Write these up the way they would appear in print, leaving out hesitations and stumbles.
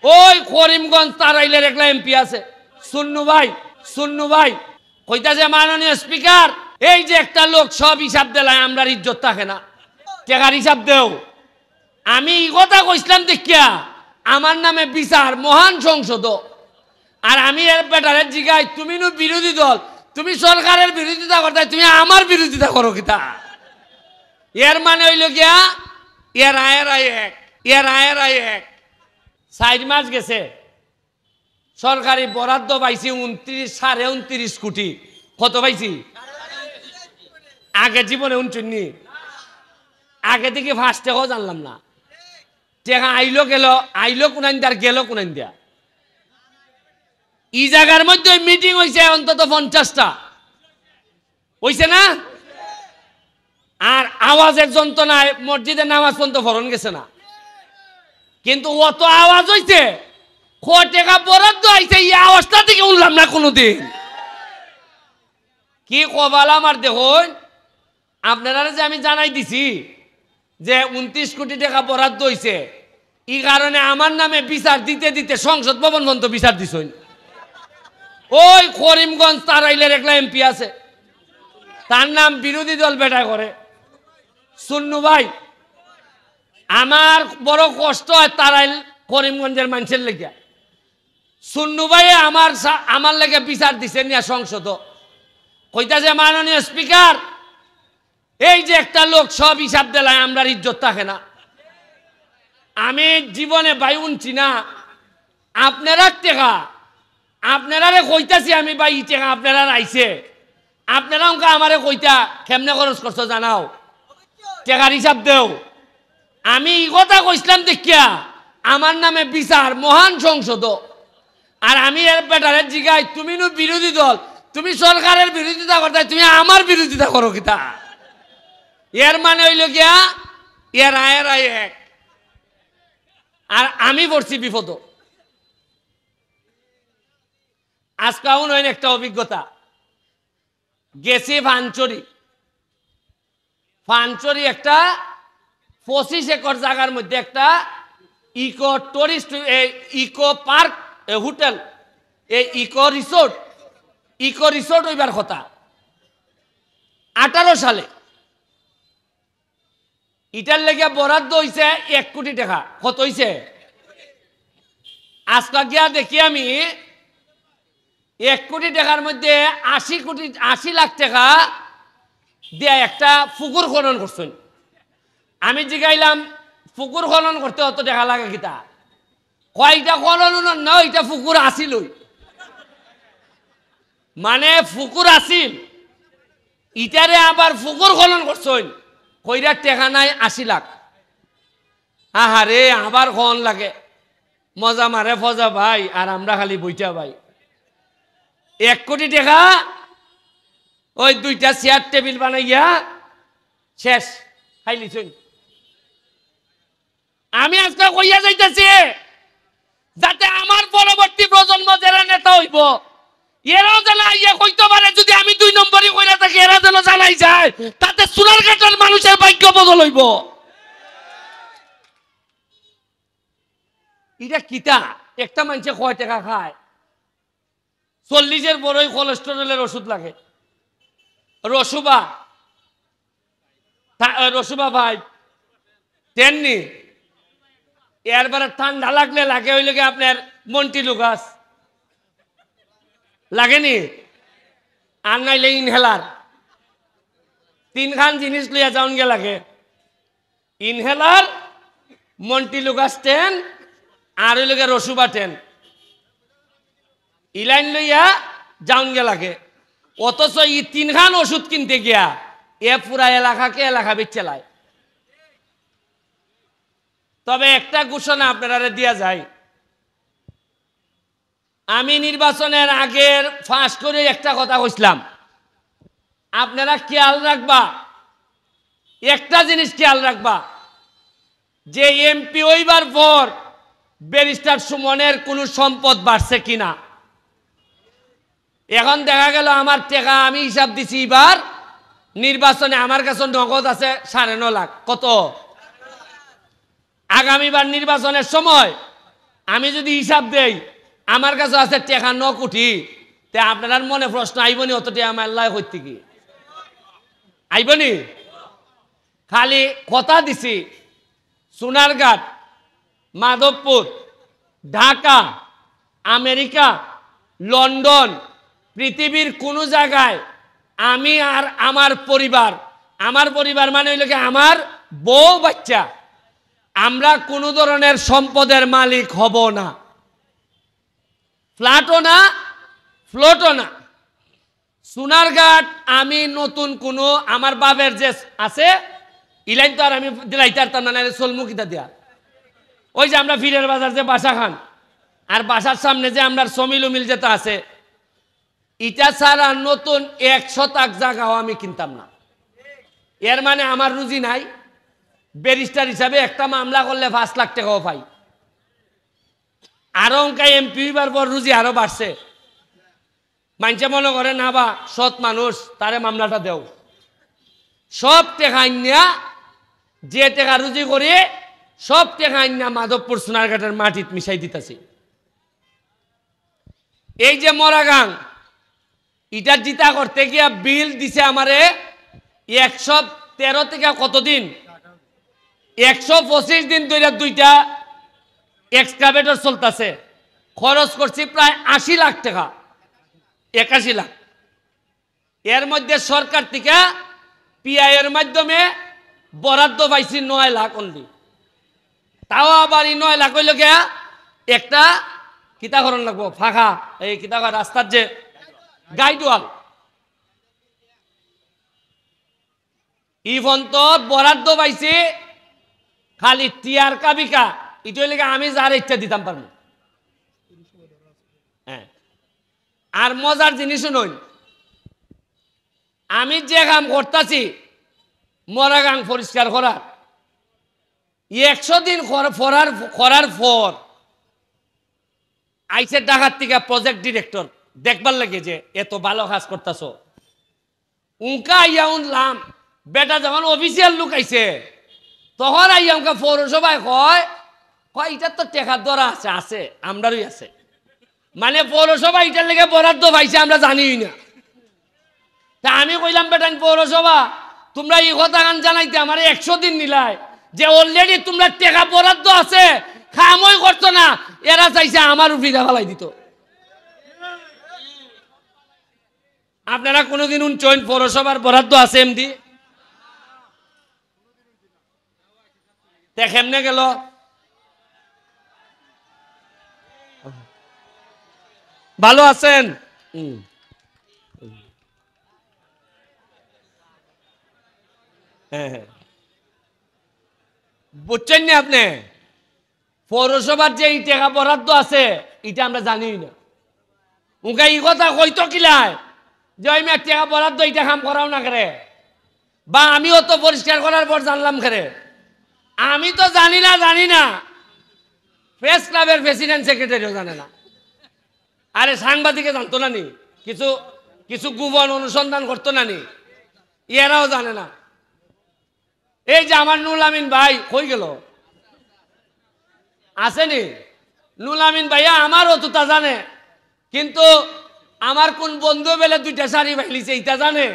ওই করিমগঞ্জ তারাইলের একলা এমপি আছে সুন্নু ভাই কইতাছে মাননীয় স্পিকার এই যে একটা লোক সব হিসাব দিলায় আমরা ইজ্জত থাকে না টাকার হিসাব দেও আমি এই কথা কইছিলাম দেখিয়া আমার নামে বিচার মহান সংসদ আর আমি এর বেটারে জিগাই তুমি নো বিরোধী দল তুমি সরকারের বিরোধিতা করতে তুমি আমার বিরোধিতা করো কিতা এর মানে হইল গিয়া এর আয়ের এক 4 মাস গেছে সরকারি বরাদ্দ পাইছি 29.29 কোটি কত পাইছি আগে জীবনে 29 আগে থেকে ফার্স্ট টাকাও জানলাম না টাকা আইলো কোনাইন আর গেল কোনাইন দিয়া এই জায়গার মধ্যে মিটিং হয়েছে অন্তত 50টা হয়েছে না আর আওয়াজের যন্ত্রণায় মসজিদের নামাজ পর্যন্ত ফরন গেছে না কিন্তু অত আওয়াজ হইছে টাকা বরাদ্দ আইছে এই আওয়াজটা থেকে উঠলাম না কোনোদিন কি কবাল আমার দেখুন আপনারা যে আমি জানাই দিছি যে 29 কোটি টাকা বরাদ্দ হইছে এই কারণে আমার নামে বিচার দিতে দিতে সংসদ ভবন পর্যন্ত বিচার দিছেন ওই করিমগঞ্জ তারাইলের একলা এমপি আছে তার নাম বিরোধী দল বেটা করে সুন্নু ভাই আমার বড় কষ্ট হয় তারাইল করিমগঞ্জের মানুষের লেগে সুন্নু ভাই আমার লেগে বিচার দিছে নিয়া সংসদ কইতাছে মাননীয় স্পিকার এই যে একটা লোক সব হিসাব দিলায় আমরা ইজ্জত থাকে না আমি জীবনে বাইউনছি না আপনারা টেকা আপনারা কইতাছি আমি ভাই ই টেকা আপনারা আইছে আপনারা আমারে কইতা কেমনে খরচ করছো জানাও টেকার হিসাব দেও আমি এই কথা কইছিলাম দেখিয়া আমার নামে বিচার মহান সংসদ আর আমি এর বেটারে জিগাই তুমি নো বিরোধী দল তুমি সরকারের বিরোধিতা করতে তুমি আমার বিরোধিতা করো কিতা এর মানে হইল গিয়া এর আয়ের এক আর আমি পড়ছি বিপদ আজকাল নয় একটা অভিজ্ঞতা গেছি ফানচরি একটা 25 একর জায়গার মধ্যে একটা ইকো পার্ক হোটেল এই ইকো রিসোর্ট হইবার কথা 18 সালে ইটার লেগে বরাদ্দ হইছে 1 কোটি টাকা কত হইছে আজকা গিয়া দেখি আমি 1 কোটি টাকার মধ্যে 80 লাখ টাকা দিয়ে একটা পুকুর খনন করছেন আমি জিগাইলাম পুকুর খনন করতে অত টাকা লাগে কিতা কয়টা খনন না এটা পুকুর আসিল মানে পুকুর আসিল ইটারে আবার পুকুর খনন করছেন কইরা টাকা নাই 80 লাখ আহারে আবার খন লাগে মজা মারে ফজা ভাই আর আমরা খালি বইটা ভাই 1 কোটি টাকা ওই 2টা চেয়ার টেবিল বানাইয়া শেষ খাইলিছুন আমি আজকে কইয়া যাইতেছি যাতে আমার পরবর্তী প্রজন্ম যারা নেতা হইব এরাও যেন ইয়ে কইতে পারে যদি আমি 2 নম্বরই কইরা থাকি এরা যেন জানাই যায় তাতে সোনারঘাটের মানুষের ভাগ্য বদল হইব এটা কিতা একটা মানুষে কয় টাকা খায় 40-এর বড়ই কোলেস্টেরলের ওষুধ লাগে রসুবা ভাই তেমনি এরবারে ঠান্ডা লাগলে লাগে হইলে আপনার মন্টিলু গাছ লাগেনি আর নাইলে ইনহেলার 3খান জিনিস লইয়া যাওন গে লাগে ইনহেলার মন্টিলু গাছ 10 আর হইলে রসুবা 10 ইলাইন লইয়া যাওন গে লাগে অথচ এই 3খান ওষুধ কিনতে গিয়া এ পুরা এলাকা বেচেলায় তবে একটা ঘোষণা আপনারা দিয়া যায় আমি নির্বাচনের আগের ফাঁস করে একটা কথা কইছিলাম আপনারা খেয়াল রাখবা একটা জিনিস খেয়াল রাখবা যে এমপি হইবার পর ব্যারিস্টার সুমনের কোনো সম্পদ বাড়ছে কিনা এখন দেখা গেল আমার টাকা আমি হিসাব দিছি এবার নির্বাচনে আমার কাছে নগদ আছে 9.5 লাখ কত আগামীবার নির্বাচনের সময় আমি যদি হিসাব দেই আমার কাছে আছে টাকা 9 কোটি, তে আপনার মনে প্রশ্ন আইবনি অত টাকা আমার আল্লাহ করতে কি আইবনি? খালি কথা দিছি সোনারঘাট, মাধবপুর, ঢাকা, আমেরিকা, লন্ডন, পৃথিবীর কোনো জায়গায় আমি আর আমার পরিবার মানে হইল কি আমার বউ বাচ্চা, আমরা কোনো ধরনের সম্পদের মালিক হব না, ফ্ল্যাটও না, ফ্লোটও না। সোনারঘাট আমি নতুন কোনো আমার বাবের যে আছে ইলাইন তো আর আমি দিলাইতে পারতাম না, সোলমুখিতা দিয়া। ওই যে আমরা ফিরের বাজার যে বাসা খান আর বাসার সামনে যে আমরা সমিল উমিল যেটা আছে, ইটা ছাড়া নতুন 1 শতাংশ জায়গাও আমি কিনতাম না। এর মানে আমার রুজি নাই। ব্যারিস্টার হিসাবে একটা মামলা করলে 5 লাখ টাকাও পাই। আরো অঙ্কায় এমপি হইবার পর রুজি আরো বাড়ছে। মানুষে মনে করে না বা সৎ মানুষ, তারে মামলাটা দেও। সব টাকা আইনা যে টাকা রুজি করে সব টাকা আইনা মাধবপুর সোনারঘাটের মাটিত মিশাই দিতেছি। এই যে মরাগাং, এটা জিতা করতে গিয়া বিল দিছে আমারে 113 থেকে কতদিন 125 দিন ধরে 2টা এক্সকাভেটর চলতেছে। খরচ করছি প্রায় 80 লাখ টাকা, 81 লাখ। এর মধ্যে সরকার থেকে পিআই এর মাধ্যমে বরাদ্দ পাইছি 9 লাখ অনলি। তাও আবার 9 লাখ হইল গিয়া একটা কিতাকরণ লাগবো ফাঁকা, এই কিতাকর রাস্তার যে গাইডওয়াল, ইভন্ত বরাদ্দ পাইছি খালি টিয়ার কাবিকা। এটা হইলে আমি যার ইচ্ছা দিতাম পারবো। হ্যাঁ, আর মজার জিনিস নই, আমি যে কাম করতেছি মরাগাং পরিষ্কার করা 100 দিন করার পর আইসে ঢাকার থেকে প্রজেক্ট ডিরেক্টর দেখবার লাগে যে এত ভালো কাজ করতেছ। উনকা আইয়া উনলাম বেটা যখন অফিসিয়াল লোক আইছে তখন আইয়া উনকা পৌরসভায় কয় এটার তো টেকার দরা আছে আমরারই আছে। মানে পৌরসভা এটার লেগে বরাদ্দ পাইছে আমরা জানিই না। তা আমি কইলাম বেটা পৌরসভা তোমরা এই কথা গান জানাইতে আমার 100 দিন নিলাই যে অলরেডি তোমরা টেকা বরাদ্দ আছে, খামই করতো না, এরা চাইছে আমার উপরে ফেলাই দিত। আপনারা কোনোদিন উনচইন পৌরসভার বরাদ্দ আছে এমডি? কেমনে গেল? ভালো আছেন? হ্যাঁ, বুঝছেন না আপনি? পৌরসভার যে এই টাকা বরাদ্দ আছে এটা আমরা জানি না। উনকা এই কথা কইতো কিলায় যে ওই মেয়ে টাকা বরাদ্দ এটা কাম করাও না করে, বা আমিও তো পরিষ্কার করার পর জানলাম করে। আমি তো জানি না, প্রেস ক্লাবের প্রেসিডেন্ট সেক্রেটারিও জানে না। আরে সাংবাদিকে জানতো না নি, কিছু গোপন অনুসন্ধান করতো না নি, এরাও জানে না। এই যে আমার নুল আমিন ভাই কই গেল? আসেনি নুল আমিন ভাইয়া? আমারও তো তা জানে, কিন্তু আমার কোন বন্ধু বেলে 2টা শাড়ি ভাইলিছে এটা জানে,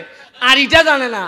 আর এটা জানে না।